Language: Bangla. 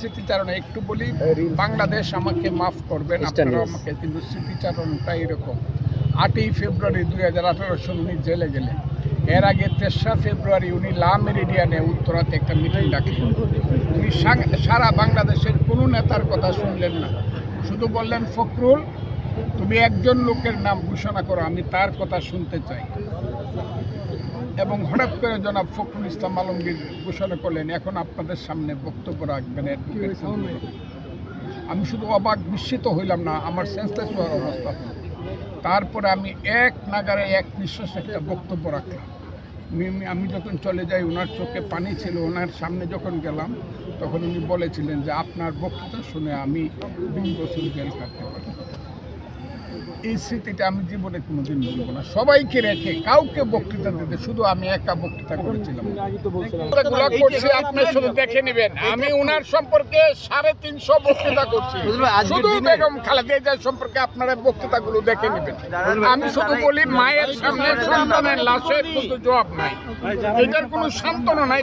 স্মৃতিচারণে একটু বলি, বাংলাদেশ আমাকে মাফ করবেন আপনারা আমাকে, কিন্তু স্মৃতিচারণটা এরকম। 8ই ফেব্রুয়ারি 2018 সালে উনি জেলে গেলেন। এর আগে 3রা ফেব্রুয়ারি উনি লা মেরিডিয়ানে উত্তরাতে একটা মিটিং ডাকলেন। উনি সারা বাংলাদেশের কোনো নেতার কথা শুনলেন না, শুধু বললেন, ফখরুল তুমি একজন লোকের নাম ঘোষণা করো, আমি তার কথা শুনতে চাই। এবং হঠাৎ করে জনাব ফখরুল ইসলাম আলমগীর ঘোষণা করলেন, এখন আপনাদের সামনে বক্তব্য রাখবেন অ্যাডভোকেট ফখরুল। আমি শুধু অবাক বিস্মিত হইলাম না, আমার সেন্সলেস হওয়ার অবস্থা। তারপরে আমি এক নাগারে এক নিঃশ্বাসে একটা বক্তব্য রাখলাম। আমি যখন চলে যাই ওনার চোখে পানি ছিল, ওনার সামনে যখন গেলাম তখন উনি বলেছিলেন যে আপনার বক্তৃতা শুনে আমি 2 বছর জেল কাটতে পারি। এই স্মৃতিটা আমি জীবনে কোনোদিন ভুলবো না। সবাইকে রেখে কাউকে বক্তৃতা দিতে, শুধু আমি একা বক্তৃতা করেছিলাম। আপনি শুধু দেখে নেবেন, আমি ওনার সম্পর্কে 350 বক্তৃতা করছি। শুধু বেগম খালেদা জিয়ার সম্পর্কে আপনারা বক্তৃতাগুলো দেখে নেবেন। আমি শুধু বলি, মায়ের সামনে সন্তানের লাশের কিন্তু জবাব নাই, এটার কোনো সান্ত্বনা নাই।